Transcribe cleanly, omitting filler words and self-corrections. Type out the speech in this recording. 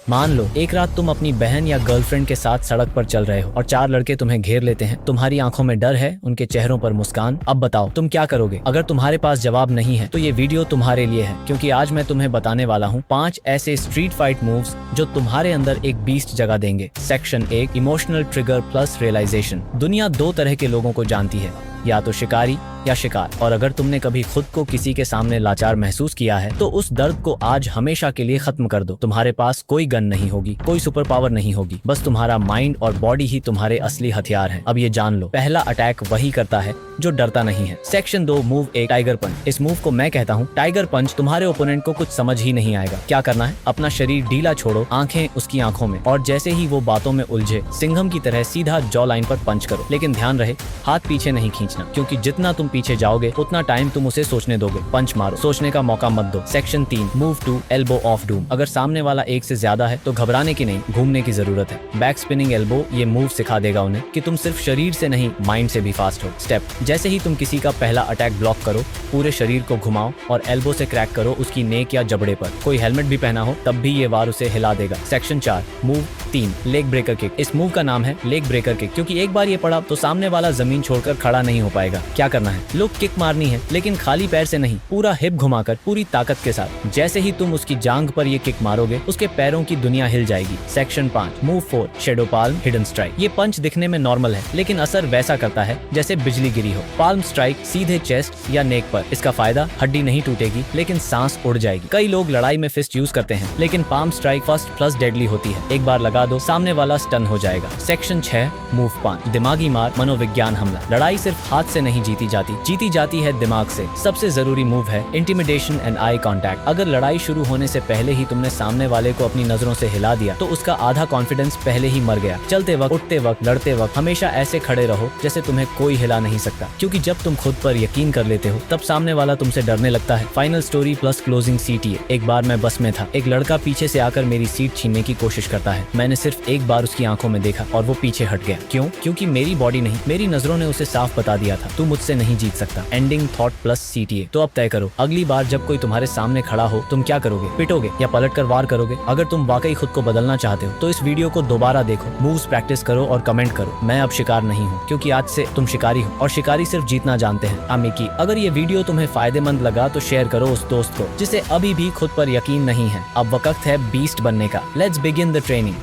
मान लो एक रात तुम अपनी बहन या गर्लफ्रेंड के साथ सड़क पर चल रहे हो और 4 लड़के तुम्हें घेर लेते हैं। तुम्हारी आंखों में डर है, उनके चेहरों पर मुस्कान। अब बताओ तुम क्या करोगे? अगर तुम्हारे पास जवाब नहीं है तो ये वीडियो तुम्हारे लिए है, क्योंकि आज मैं तुम्हें बताने वाला हूँ 5 ऐसे स्ट्रीट फाइट मूव्स जो तुम्हारे अंदर एक बीस्ट जगा देंगे। Section 1, emotional trigger plus realisation. दुनिया 2 तरह के लोगों को जानती है, या तो शिकारी या शिकार। और अगर तुमने कभी खुद को किसी के सामने लाचार महसूस किया है तो उस दर्द को आज हमेशा के लिए खत्म कर दो। तुम्हारे पास कोई गन नहीं होगी, कोई सुपर पावर नहीं होगी, बस तुम्हारा माइंड और बॉडी ही तुम्हारे असली हथियार है। अब ये जान लो, पहला अटैक वही करता है जो डरता नहीं है। सेक्शन 2, मूव 1, टाइगर पंच। इस मूव को मैं कहता हूँ टाइगर पंच। तुम्हारे ओपोनेंट को कुछ समझ ही नहीं आएगा। क्या करना है? अपना शरीर ढीला छोड़ो, आंखें उसकी आंखों में, और जैसे ही वो बातों में उलझे सिंघम की तरह सीधा जॉ लाइन पर पंच करो। लेकिन ध्यान रहे, हाथ पीछे नहीं खींचना, क्योंकि जितना तुम पीछे जाओगे उतना टाइम तुम उसे सोचने दोगे। पंच मारो, सोचने का मौका मत दो। Section 3, move 2, elbow of doom. अगर सामने वाला एक से ज्यादा है तो घबराने की नहीं, घूमने की जरूरत है। बैक स्पिनिंग एल्बो ये मूव सिखा देगा उन्हें कि तुम सिर्फ शरीर से नहीं माइंड से भी फास्ट हो। स्टेप, जैसे ही तुम किसी का पहला अटैक ब्लॉक करो, पूरे शरीर को घुमाओ और एल्बो से क्रैक करो उसकी नेक या जबड़े पर। कोई हेलमेट भी पहना हो तब भी ये वार उसे हिला देगा। Section 4, move 3, leg breaker kick. इस मूव का नाम है लेग ब्रेकर किक, क्योंकि एक बार ये पड़ा तो सामने वाला जमीन छोड़कर खड़ा नहीं हो पाएगा। क्या करना है? लो किक मारनी है, लेकिन खाली पैर से नहीं, पूरा हिप घुमाकर, पूरी ताकत के साथ। जैसे ही तुम उसकी जांघ पर ये किक मारोगे उसके पैरों की दुनिया हिल जाएगी। Section 5, move 4, shadow palm hidden strike. ये पंच दिखने में नॉर्मल है, लेकिन असर वैसा करता है जैसे बिजली गिरी हो। पाल्म स्ट्राइक सीधे चेस्ट या नेक पर। इसका फायदा, हड्डी नहीं टूटेगी लेकिन सांस उड़ जाएगी। कई लोग लड़ाई में फिस्ट यूज करते हैं, लेकिन palm strike first plus deadly होती है। एक बार लगा दो, सामने वाला स्टन हो जाएगा। सेक्शन 6, मूव 5, दिमागी मार मनोविज्ञान हमला। लड़ाई सिर्फ हाथ से नहीं जीती जाती है दिमाग से। सबसे जरूरी मूव है इंटिमिडेशन एंड आई कांटेक्ट। अगर लड़ाई शुरू होने से पहले ही तुमने सामने वाले को अपनी नजरों से हिला दिया तो उसका आधा कॉन्फिडेंस पहले ही मर गया। चलते वक्त, उठते वक्त, लड़ते वक्त हमेशा ऐसे खड़े रहो जैसे तुम्हें कोई हिला नहीं सकता, क्योंकि जब तुम खुद पर यकीन कर लेते हो तब सामने वाला तुमसे डरने लगता है। Final story plus closing CTA। एक बार मैं बस में था, एक लड़का पीछे से आकर मेरी सीट छीनने की कोशिश करता है। मैंने सिर्फ एक बार उसकी आंखों में देखा और वो पीछे हट गया। क्यों? क्योंकि मेरी बॉडी नहीं, मेरी नजरों ने उसे साफ बता दिया था, तू मुझसे नहीं जीत सकता। Ending thought plus CTA। तो अब तय करो, अगली बार जब कोई तुम्हारे सामने खड़ा हो तुम क्या करोगे? पिटोगे या पलट कर वार करोगे? अगर तुम वाकई खुद को बदलना चाहते हो तो इस वीडियो को दोबारा देखो, मूव्स प्रैक्टिस करो और कमेंट करो, मैं अब शिकार नहीं हूँ, क्योंकि आज से तुम शिकारी हो और शिकारी सिर्फ जीतना जानते हैं। आमिकी, अगर ये वीडियो तुम्हें फायदेमंद लगा तो शेयर करो उस दोस्त को जिसे अभी भी खुद पर यकीन नहीं है। अब वक्त है बीस्ट बनने का। Let's begin the training.